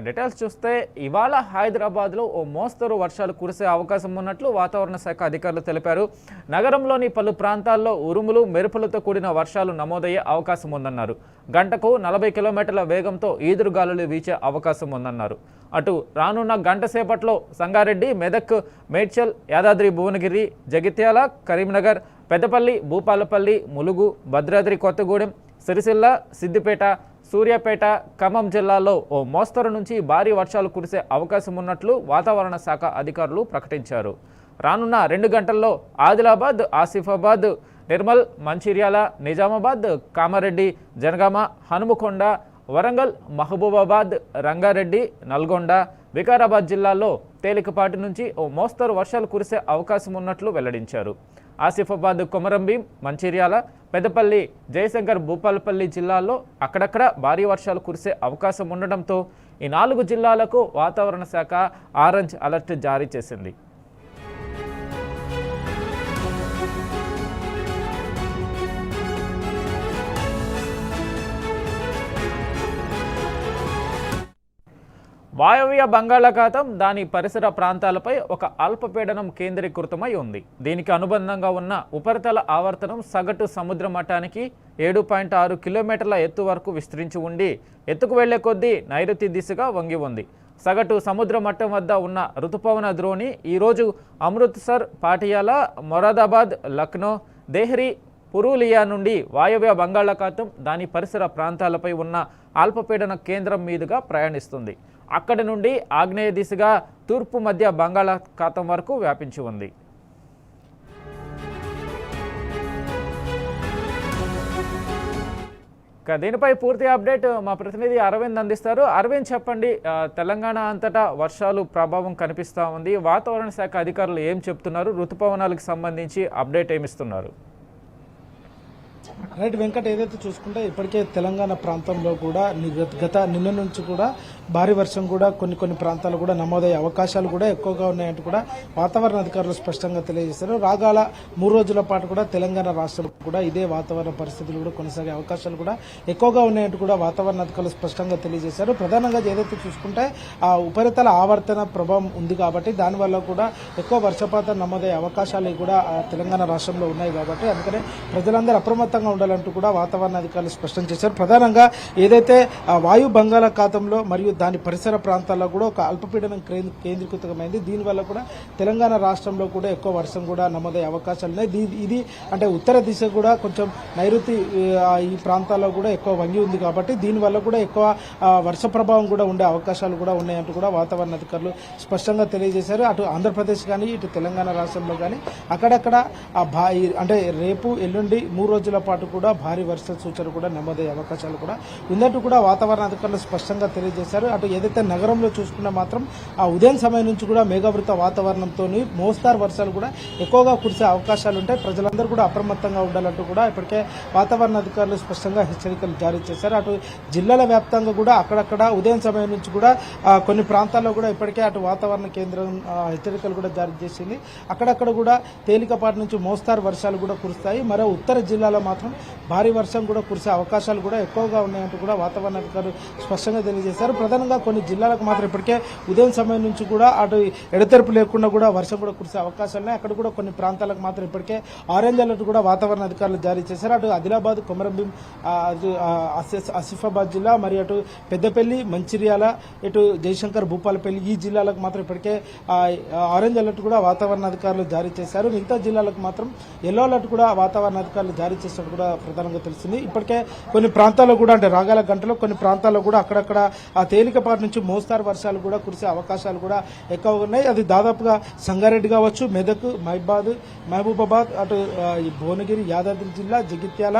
Details చూస్తే ఇవాళ హైదరాబాద్లో ఓ మోస్తరు వర్షాలు కురిసే అవకాశం ఉన్నట్లు వాతావరణ శాఖ అధికారులు తెలిపారు. నగరంలోని పలు ప్రాంతాల్లో ఉరుములు మెరుపులతో కూడిన వర్షాలు నమోదయ్యే అవకాశం ఉందన్నారు. గంటకు 40 కిలోమీటర్ల వేగంతో ఈదురుగాలులు వీచే అవకాశం ఉందన్నారు. అటు రానున్న గంట సేపట్లో సంగారెడ్డి, మెదక్, మేడ్చల్, యాదాద్రి భువనగిరి, జగిత్యాల, కరీంనగర్, పెద్దపల్లి, భూపాలపల్లి, ములుగు, భద్రాద్రి కొత్తగూడెం, సిరిసిల్ల, సిద్దిపేట, సూర్యాపేట, ఖమ్మం జిల్లాల్లో ఓ మోస్తరు నుంచి భారీ వర్షాలు కురిసే అవకాశం ఉన్నట్లు వాతావరణ శాఖ అధికారులు ప్రకటించారు. రానున్న 2 గంటల్లో ఆదిలాబాద్, ఆసిఫాబాద్, నిర్మల్, మంచిర్యాల, నిజామాబాద్, కామారెడ్డి, జనగామ, హనుమకొండ, వరంగల్, మహబూబాబాద్, రంగారెడ్డి, నల్గొండ, వికారాబాద్ జిల్లాల్లో తేలికపాటి నుంచి ఓ మోస్తరు వర్షాలు కురిసే అవకాశం ఉన్నట్లు వెల్లడించారు. ఆసిఫాబాద్, కొమరంభీం, మంచిర్యాల, పెద్దపల్లి, జయశంకర్, భూపాలపల్లి జిల్లాల్లో అక్కడక్కడ భారీ వర్షాలు కురిసే అవకాశం ఉండడంతో ఈ 4 జిల్లాలకు వాతావరణ శాఖ ఆరెంజ్ అలర్ట్ జారీ చేసింది. వాయవ్య బంగాళాఖాతం, దాని పరిసర ప్రాంతాలపై ఒక అల్పపీడనం కేంద్రీకృతమై ఉంది. దీనికి అనుబంధంగా ఉన్న ఉపరితల ఆవర్తనం సగటు సముద్ర మట్టానికి 7.6 కిలోమీటర్ల ఎత్తు వరకు విస్తరించి ఉండి ఎత్తుకు వెళ్లే కొద్దీ నైరుతి దిశగా వంగి ఉంది. సగటు సముద్ర మట్టం వద్ద ఉన్న రుతుపవన ద్రోణి ఈరోజు అమృత్సర్, పాటియాలా, మొరాదాబాద్, లక్నో, దేహ్రీ, పురూలియా నుండి వాయవ్య బంగాళాఖాతం, దాని పరిసర ప్రాంతాలపై ఉన్న అల్పపీడన కేంద్రం మీదుగా ప్రయాణిస్తుంది. అక్కడి నుండి ఆగ్నేయ దిశగా తూర్పు మధ్య బంగాళాఖాతం వరకు వ్యాపించి ఉంది. దీనిపై పూర్తి అప్డేట్ మా ప్రతినిధి అరవింద్ అందిస్తారు. అరవింద్, చెప్పండి, తెలంగాణ అంతటా వర్షాలు ప్రభావం కనిపిస్తూ ఉంది. వాతావరణ శాఖ అధికారులు ఏం చెప్తున్నారు? ఋతుపవనాలకు సంబంధించి అప్డేట్ ఏమిస్తున్నారు? రైట్ వెంకట్, ఏదైతే చూసుకుంటే ఇప్పటికే తెలంగాణ ప్రాంతంలో కూడా నిన్న నుంచి కూడా భారీ వర్షం కూడా కొన్ని ప్రాంతాలు కూడా నమోదయ్యే అవకాశాలు కూడా ఎక్కువగా ఉన్నాయంటూ కూడా వాతావరణ అధికారులు స్పష్టంగా తెలియజేశారు. రాగాల 3 రోజుల పాటు కూడా తెలంగాణ రాష్ట్రం కూడా ఇదే వాతావరణ పరిస్థితులు కూడా కొనసాగే అవకాశాలు కూడా ఎక్కువగా ఉన్నాయంటూ కూడా వాతావరణ అధికారులు స్పష్టంగా తెలియజేశారు. ప్రధానంగా ఏదైతే చూసుకుంటే ఆ ఉపరితల ఆవర్తన ప్రభావం ఉంది కాబట్టి దానివల్ల కూడా ఎక్కువ వర్షపాతం నమోదయ్యే అవకాశాలు కూడా తెలంగాణ రాష్ట్రంలో ఉన్నాయి కాబట్టి అందుకనే ప్రజలందరూ అప్రమత్తంగా ఉండాలంటూ కూడా వాతావరణ అధికారులు స్పష్టం చేశారు. ప్రధానంగా ఏదైతే వాయు బంగాళాఖాతంలో మరియు దాని పరిసర ప్రాంతాల్లో కూడా ఒక అల్పపీడనం కేంద్రీకృతమైంది. దీనివల్ల కూడా తెలంగాణ రాష్ట్రంలో కూడా ఎక్కువ వర్షం కూడా నమోదయ్యే అవకాశాలు ఉన్నాయి. ఇది అంటే ఉత్తర దిశ కూడా కొంచెం నైరుతి ఈ ప్రాంతాల్లో కూడా ఎక్కువ వంగి ఉంది కాబట్టి దీనివల్ల కూడా ఎక్కువ వర్ష ప్రభావం కూడా ఉండే అవకాశాలు కూడా ఉన్నాయంటూ కూడా వాతావరణ అధికారులు స్పష్టంగా తెలియజేశారు. అటు ఆంధ్రప్రదేశ్ కానీ ఇటు తెలంగాణ రాష్ట్రంలో కానీ అక్కడక్కడ అంటే రేపు, ఎల్లుండి 3 రోజుల పాటు కూడా భారీ వర్ష సూచన కూడా నమోదయ్యే అవకాశాలు కూడా ఉన్నట్టు కూడా వాతావరణ అధికారులు స్పష్టంగా తెలియజేశారు. అటు ఏదైతే నగరంలో చూసుకున్నా మాత్రం ఆ ఉదయం సమయం నుంచి కూడా మేఘావృత వాతావరణంతో మోస్తారు వర్షాలు కూడా ఎక్కువగా కురిసే అవకాశాలు ఉంటాయి. ప్రజలందరూ కూడా అప్రమత్తంగా ఉండాలంటూ కూడా ఇప్పటికే వాతావరణ అధికారులు స్పష్టంగా హెచ్చరికలు జారీ చేశారు. అటు జిల్లాల వ్యాప్తంగా కూడా అక్కడక్కడ ఉదయం సమయం నుంచి కూడా కొన్ని ప్రాంతాల్లో కూడా ఇప్పటికే అటు వాతావరణ కేంద్రం హెచ్చరికలు కూడా జారీ చేసింది. అక్కడక్కడ కూడా తేలికపాటి నుంచి మోస్తారు వర్షాలు కూడా కురుస్తాయి. మరో ఉత్తర జిల్లాలో మాత్రం భారీ వర్షం కూడా కురిసే అవకాశాలు కూడా ఎక్కువగా ఉన్నాయంటూ కూడా వాతావరణ అధికారులు స్పష్టంగా తెలియజేశారు. ప్రధానంగా కొన్ని జిల్లాలకు మాత్రం ఇప్పటికే ఉదయం సమయం నుంచి కూడా అటు ఎడతెరపు లేకుండా కూడా వర్షం కూడా కురిసే అవకాశాలు ఉన్నాయి. అక్కడ కూడా కొన్ని ప్రాంతాలకు మాత్రం ఇప్పటికే ఆరెంజ్ అలర్ట్ కూడా వాతావరణ అధికారులు జారీ చేశారు. అటు ఆదిలాబాద్, కొమరంభీం, ఆసిఫాబాద్ జిల్లా, మరి అటు పెద్దపల్లి, మంచిర్యాల, ఇటు జయశంకర్, భూపాలపల్లి ఈ జిల్లాలకు మాత్రం ఇప్పటికే ఆరెంజ్ అలర్ట్ కూడా వాతావరణ అధికారులు జారీ చేశారు. మిగతా జిల్లాలకు మాత్రం ఎల్లో అలర్ట్ కూడా వాతావరణ అధికారులు జారీ చేసినట్టు కూడా ప్రధానంగా తెలిసింది. ఇప్పటికే కొన్ని ప్రాంతాల్లో కూడా అంటే రాగల గంటలో కొన్ని ప్రాంతాల్లో కూడా అక్కడక్కడ ఆ తేలికపాటి నుంచి మోస్తారు వర్షాలు కూడా కురిసే అవకాశాలు కూడా ఎక్కువగా ఉన్నాయి. అది దాదాపుగా సంగారెడ్డి కావచ్చు, మెదక్, మహబూబాబాద్, అటు భువనగిరి, యాదాద్రి జిల్లా, జగిత్యాల,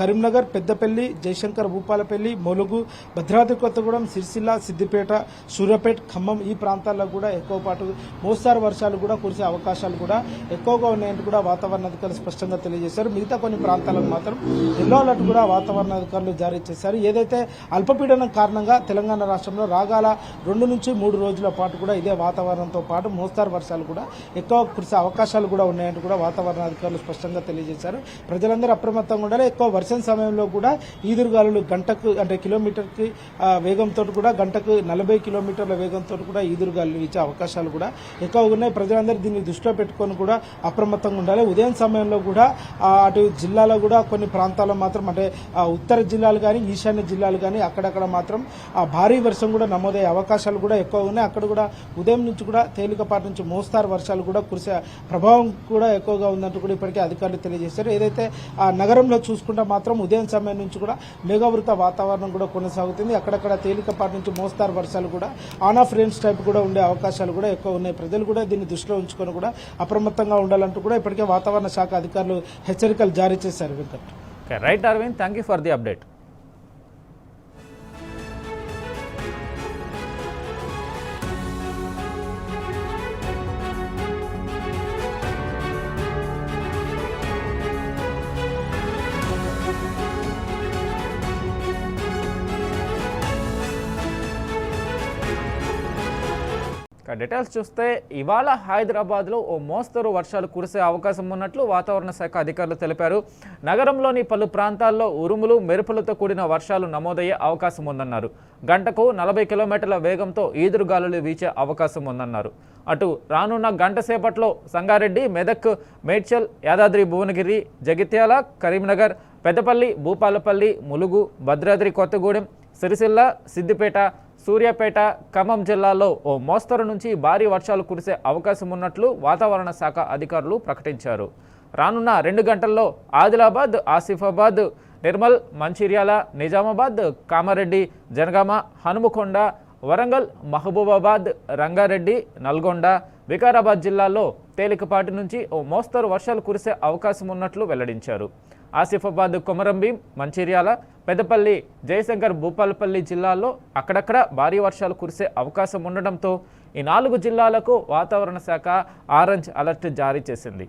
కరీంనగర్, పెద్దపల్లి, జయశంకర్, భూపాలపల్లి, ములుగు, భద్రాద్రి కొత్తగూడెం, సిరిసిల్ల, సిద్దిపేట, సూర్యాపేట, ఖమ్మం ఈ ప్రాంతాల్లో కూడా ఎక్కువ పాటు మోస్తారు వర్షాలు కూడా కురిసే అవకాశాలు కూడా ఎక్కువగా ఉన్నాయంటూ కూడా వాతావరణ అధికారులు స్పష్టంగా తెలియజేశారు. మిగతా కొన్ని ప్రాంతాలకు మాత్రం ఎల్లో అలర్ట్ కూడా వాతావరణ అధికారులు జారీ చేశారు. ఏదైతే అల్పపీడనం కారణంగా తెలంగాణ తెలంగాణ రాష్ట్రంలో రాగాల 2 నుంచి 3 రోజుల పాటు కూడా ఇదే వాతావరణంతో పాటు మోస్తారు వర్షాలు కూడా ఎక్కువ కురిసే అవకాశాలు కూడా ఉన్నాయంటూ కూడా వాతావరణ అధికారులు స్పష్టంగా తెలియజేశారు. ప్రజలందరూ అప్రమత్తంగా ఉండాలి. ఎక్కువ వర్షం సమయంలో కూడా ఈదురుగాలులు గంటకు అంటే కిలోమీటర్కి వేగంతో కూడా గంటకు 40 కిలోమీటర్ల వేగంతో కూడా ఈదురుగాలులు ఇచ్చే అవకాశాలు కూడా ఎక్కువగా ఉన్నాయి. ప్రజలందరూ దీన్ని దృష్టిలో పెట్టుకొని కూడా అప్రమత్తంగా ఉండాలి. ఉదయం సమయంలో కూడా అటు జిల్లాలో కూడా కొన్ని ప్రాంతాల్లో మాత్రం అంటే ఉత్తర జిల్లాలు కానీ ఈశాన్య జిల్లాలు కానీ అక్కడక్కడ మాత్రం భారీ వర్షం కూడా నమోదయ్యే అవకాశాలు కూడా ఎక్కువ ఉన్నాయి. అక్కడ కూడా ఉదయం నుంచి కూడా తేలికపాటి నుంచి మోస్తారు వర్షాలు కూడా కురిసే ప్రభావం కూడా ఎక్కువగా ఉందంటూ కూడా ఇప్పటికే అధికారులు తెలియజేశారు. ఏదైతే నగరంలో చూసుకుంటే మాత్రం ఉదయం సమయం నుంచి కూడా మేఘావృత వాతావరణం కూడా కొనసాగుతుంది. అక్కడక్కడ తేలికపాటి నుంచి మోస్తారు వర్షాలు కూడా ఆన్ ఆఫ్ రేంజ్ టైప్ కూడా ఉండే అవకాశాలు కూడా ఎక్కువ ఉన్నాయి. ప్రజలు కూడా దీన్ని దృష్టిలో ఉంచుకొని కూడా అప్రమత్తంగా ఉండాలంటూ కూడా ఇప్పటికే వాతావరణ శాఖ అధికారులు హెచ్చరికలు జారీ చేశారు. Venkat, right Aravind, thank you for the update. Details చూస్తే ఇవాళ హైదరాబాద్లో ఓ మోస్తరు వర్షాలు కురిసే అవకాశం ఉన్నట్లు వాతావరణ శాఖ అధికారులు తెలిపారు. నగరంలోని పలు ప్రాంతాల్లో ఉరుములు మెరుపులతో కూడిన వర్షాలు నమోదయ్యే అవకాశం ఉందన్నారు. గంటకు 40 కిలోమీటర్ల వేగంతో ఈదురుగాలులు వీచే అవకాశం ఉందన్నారు. అటు రానున్న గంట సేపట్లో సంగారెడ్డి, మెదక్, మేడ్చల్, యాదాద్రి భువనగిరి, జగిత్యాల, కరీంనగర్, పెద్దపల్లి, భూపాలపల్లి, ములుగు, భద్రాద్రి కొత్తగూడెం, సిరిసిల్ల, సిద్దిపేట, సూర్యాపేట, ఖమ్మం జిల్లాల్లో ఓ మోస్తరు నుంచి భారీ వర్షాలు కురిసే అవకాశం ఉన్నట్లు వాతావరణ శాఖ అధికారులు ప్రకటించారు. రానున్న 2 గంటల్లో ఆదిలాబాద్, ఆసిఫాబాద్, నిర్మల్, మంచిర్యాల, నిజామాబాద్, కామారెడ్డి, జనగామ, హనుమకొండ, వరంగల్, మహబూబాబాద్, రంగారెడ్డి, నల్గొండ, వికారాబాద్ జిల్లాల్లో తేలికపాటి నుంచి ఓ మోస్తరు వర్షాలు కురిసే అవకాశం ఉన్నట్లు వెల్లడించారు. ఆసిఫాబాద్, కొమరంభీం, మంచిర్యాల, పెద్దపల్లి, జయశంకర్, భూపాలపల్లి జిల్లాల్లో అక్కడక్కడ భారీ వర్షాలు కురిసే అవకాశం ఉండడంతో ఈ 4 జిల్లాలకు వాతావరణ శాఖ ఆరెంజ్ అలర్ట్ జారీ చేసింది.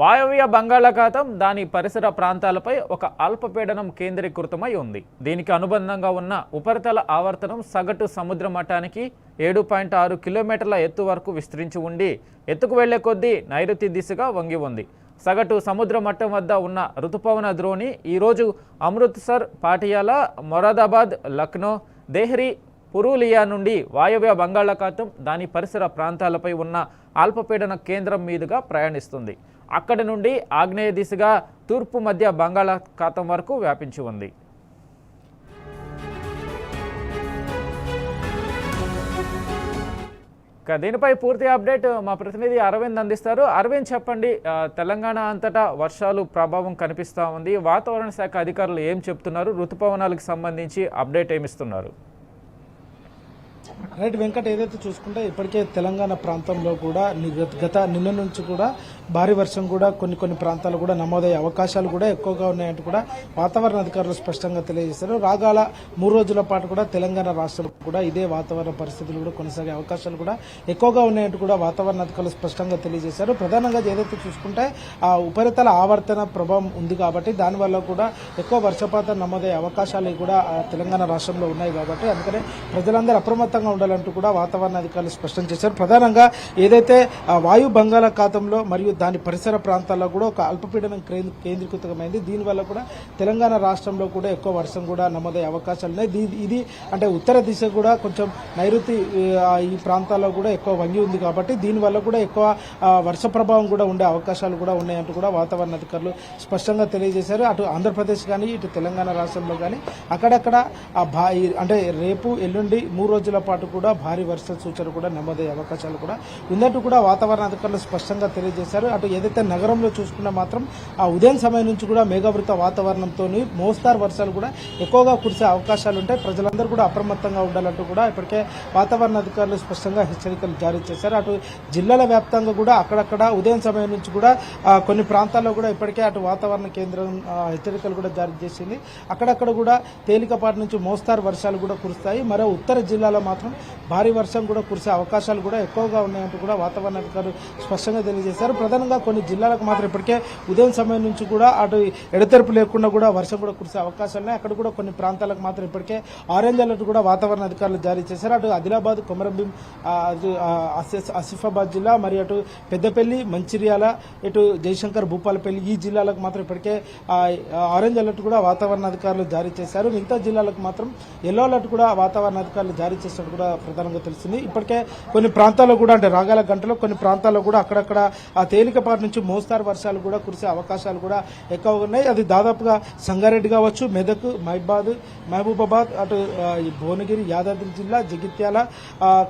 వాయవ్య బంగాళాఖాతం, దాని పరిసర ప్రాంతాలపై ఒక అల్పపీడనం కేంద్రీకృతమై ఉంది. దీనికి అనుబంధంగా ఉన్న ఉపరితల ఆవర్తనం సగటు సముద్ర మట్టానికి 7.6 కిలోమీటర్ల ఎత్తు వరకు విస్తరించి ఉండి ఎత్తుకు వెళ్లే కొద్దీ నైరుతి దిశగా వంగి ఉంది. సగటు సముద్ర మట్టం వద్ద ఉన్న రుతుపవన ద్రోణి ఈరోజు అమృత్సర్, పాటియాలా, మొరాదాబాద్, లక్నో, దేహ్రీ, పురూలియా నుండి వాయవ్య బంగాళాఖాతం, దాని పరిసర ప్రాంతాలపై ఉన్న అల్పపీడన కేంద్రం మీదుగా ప్రయాణిస్తుంది. అక్కడి నుండి ఆగ్నేయ దిశగా తూర్పు మధ్య బంగాళాఖాతం వరకు వ్యాపించి ఉంది. దీనిపై పూర్తి అప్డేట్ మా ప్రతినిధి అరవింద్ అందిస్తారు. అరవింద్, చెప్పండి, తెలంగాణ అంతటా వర్షాలు ప్రభావం కనిపిస్తూ ఉంది. వాతావరణ శాఖ అధికారులు ఏం చెప్తున్నారు? ఋతుపవనాలకు సంబంధించి అప్డేట్ ఏమిస్తున్నారు? రైట్ వెంకట్, ఏదైతే చూసుకుంటే ఇప్పటికే తెలంగాణ ప్రాంతంలో కూడా నిన్న నుంచి కూడా భారీ వర్షం కూడా కొన్ని ప్రాంతాలు కూడా నమోదయ్యే అవకాశాలు కూడా ఎక్కువగా ఉన్నాయంటూ కూడా వాతావరణ అధికారులు స్పష్టంగా తెలియజేశారు. రాగాల 3 రోజుల పాటు కూడా తెలంగాణ రాష్ట్రం కూడా ఇదే వాతావరణ పరిస్థితులు కూడా కొనసాగే అవకాశాలు కూడా ఎక్కువగా ఉన్నాయంటూ కూడా వాతావరణ అధికారులు స్పష్టంగా తెలియజేశారు. ప్రధానంగా ఏదైతే చూసుకుంటే ఆ ఉపరితల ఆవర్తన ప్రభావం ఉంది కాబట్టి దానివల్ల కూడా ఎక్కువ వర్షపాతం నమోదయ్యే అవకాశాలు కూడా తెలంగాణ రాష్ట్రంలో ఉన్నాయి కాబట్టి అందుకనే ప్రజలందరూ అప్రమత్తంగా ఉండాలంటూ కూడా వాతావరణ అధికారులు స్పష్టం చేశారు. ప్రధానంగా ఏదైతే వాయు బంగాళాఖాతంలో మరియు దాని పరిసర ప్రాంతాల్లో కూడా ఒక అల్పపీడనం కేంద్రీకృతమైంది. దీనివల్ల కూడా తెలంగాణ రాష్ట్రంలో కూడా ఎక్కువ వర్షం కూడా నమోదయ్యే అవకాశాలు ఉన్నాయి. ఇది అంటే ఉత్తర దిశ కూడా కొంచెం నైరుతి ఈ ప్రాంతాల్లో కూడా ఎక్కువ వంగి ఉంది కాబట్టి దీనివల్ల కూడా ఎక్కువ వర్ష ప్రభావం కూడా ఉండే అవకాశాలు కూడా ఉన్నాయంటూ కూడా వాతావరణ అధికారులు స్పష్టంగా తెలియజేశారు. అటు ఆంధ్రప్రదేశ్ కానీ ఇటు తెలంగాణ రాష్ట్రంలో కానీ అక్కడక్కడ అంటే రేపు, ఎల్లుండి 3 రోజుల పాటు కూడా భారీ వర్ష సూచన కూడా నమోదయ్యే అవకాశాలు కూడా ఉన్నట్టు కూడా వాతావరణ అధికారులు స్పష్టంగా తెలియజేశారు. చేశారు. అటు ఏదైతే నగరంలో చూసుకున్నా మాత్రం ఆ ఉదయం సమయం నుంచి కూడా మేఘావృత వాతావరణంతో మోస్తారు వర్షాలు కూడా ఎక్కువగా కురిసే అవకాశాలు ఉంటాయి. ప్రజలందరూ కూడా అప్రమత్తంగా ఉండాలంటూ కూడా ఇప్పటికే వాతావరణ అధికారులు స్పష్టంగా హెచ్చరికలు జారీ చేశారు. అటు జిల్లాల వ్యాప్తంగా కూడా అక్కడక్కడ ఉదయం సమయం నుంచి కూడా కొన్ని ప్రాంతాల్లో కూడా ఇప్పటికే అటు వాతావరణ కేంద్రం హెచ్చరికలు కూడా జారీ చేసింది. అక్కడక్కడ కూడా తేలికపాటి నుంచి మోస్తారు వర్షాలు కూడా కురుస్తాయి. మరో ఉత్తర జిల్లాలో మాత్రం భారీ వర్షం కూడా కురిసే అవకాశాలు కూడా ఎక్కువగా ఉన్నాయంటూ కూడా వాతావరణ అధికారులు స్పష్టంగా తెలియజేశారు. ప్రధానంగా కొన్ని జిల్లాలకు మాత్రం ఇప్పటికే ఉదయం సమయం నుంచి కూడా అటు ఎడతెరపు లేకుండా కూడా వర్షం కూడా కురిసే అవకాశాలు ఉన్నాయి. అక్కడ కూడా కొన్ని ప్రాంతాలకు మాత్రం ఇప్పటికే ఆరెంజ్ అలర్ట్ కూడా వాతావరణ అధికారులు జారీ చేశారు. అటు ఆదిలాబాద్, కొమరంభీం, ఆసిఫాబాద్ జిల్లా, మరియు అటు పెద్దపల్లి, మంచిర్యాల, ఇటు జయశంకర్, భూపాలపల్లి ఈ జిల్లాలకు మాత్రం ఇప్పటికే ఆరెంజ్ అలర్ట్ కూడా వాతావరణ అధికారులు జారీ చేశారు. మిగతా జిల్లాలకు మాత్రం ఎల్లో అలర్ట్ కూడా వాతావరణ అధికారులు జారీ చేసినట్టు కూడా ప్రధానంగా తెలిసింది. ఇప్పటికే కొన్ని ప్రాంతాల్లో కూడా అంటే రాగల గంటలో కొన్ని ప్రాంతాల్లో కూడా అక్కడక్కడ ఆ తేలికపాటి నుంచి మోస్తారు వర్షాలు కూడా కురిసే అవకాశాలు కూడా ఎక్కువగా ఉన్నాయి. అది దాదాపుగా సంగారెడ్డి కావచ్చు, మెదక్, మహబూబాబాద్, అటు భువనగిరి, యాదాద్రి జిల్లా, జగిత్యాల,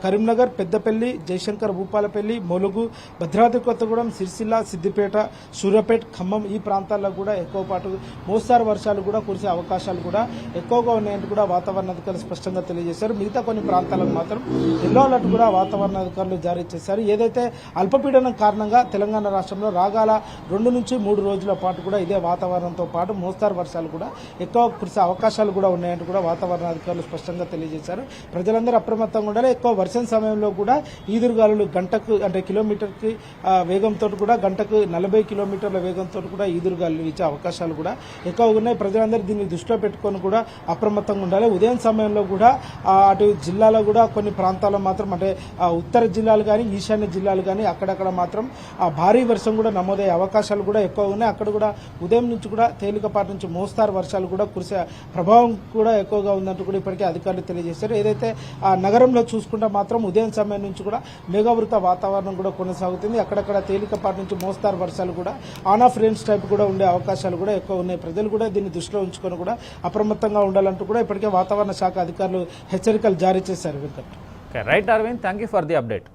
కరీంనగర్, పెద్దపల్లి, జయశంకర్, భూపాలపల్లి, ములుగు, భద్రాద్రి కొత్తగూడెం, సిరిసిల్ల, సిద్దిపేట, సూర్యాపేట, ఖమ్మం ఈ ప్రాంతాల్లో కూడా ఎక్కువ పాటు మోస్తారు వర్షాలు కూడా కురిసే అవకాశాలు కూడా ఎక్కువగా ఉన్నాయంటూ కూడా వాతావరణ అధికారులు స్పష్టంగా తెలియజేశారు. మిగతా కొన్ని ప్రాంతాలకు మాత్రం ఎల్లో అలర్ట్ కూడా వాతావరణ అధికారులు జారీ చేశారు. ఏదైతే అల్పపీడనం కారణంగా తెలంగాణ రాష్ట్రంలో రాగాల 2 నుంచి 3 రోజుల పాటు కూడా ఇదే వాతావరణంతో పాటు మోస్తారు వర్షాలు కూడా ఎక్కువ కురిసే అవకాశాలు కూడా ఉన్నాయంటూ కూడా వాతావరణ అధికారులు స్పష్టంగా తెలియజేశారు. ప్రజలందరూ అప్రమత్తంగా ఉండాలి. ఎక్కువ వర్షం సమయంలో కూడా ఈదురుగాలులు గంటకు అంటే కిలోమీటర్కి వేగంతో కూడా గంటకు 40 కిలోమీటర్ల వేగంతో కూడా ఈదురుగాలులు ఇచ్చే అవకాశాలు కూడా ఎక్కువగా ఉన్నాయి. ప్రజలందరూ దీన్ని దృష్టిలో పెట్టుకొని కూడా అప్రమత్తంగా ఉండాలి. ఉదయం సమయంలో కూడా అటు జిల్లాలో కూడా కొన్ని ప్రాంతాల్లో మాత్రం అంటే ఉత్తర జిల్లాలు కానీ ఈశాన్య జిల్లాలు కానీ అక్కడక్కడ మాత్రం భారీ వర్షం కూడా నమోదయ్యే అవకాశాలు కూడా ఎక్కువ ఉన్నాయి. అక్కడ కూడా ఉదయం నుంచి కూడా తేలికపాటి నుంచి మోస్తారు వర్షాలు కూడా కురిసే ప్రభావం కూడా ఎక్కువగా ఉందంటూ కూడా ఇప్పటికే అధికారులు తెలియజేశారు. ఏదైతే ఆ నగరంలో చూసుకుంటే మాత్రం ఉదయం సమయం నుంచి కూడా మేఘావృత వాతావరణం కూడా కొనసాగుతుంది. అక్కడక్కడ తేలికపాటి నుంచి మోస్తారు వర్షాలు కూడా ఆన్ ఆఫ్ రేంజ్ టైప్ కూడా ఉండే అవకాశాలు కూడా ఎక్కువ ఉన్నాయి. ప్రజలు కూడా దీన్ని దృష్టిలో ఉంచుకొని కూడా అప్రమత్తంగా ఉండాలంటూ కూడా ఇప్పటికే వాతావరణ శాఖ అధికారులు హెచ్చరికలు జారీ చేశారు. Venkat right Aravind, thank you for the update.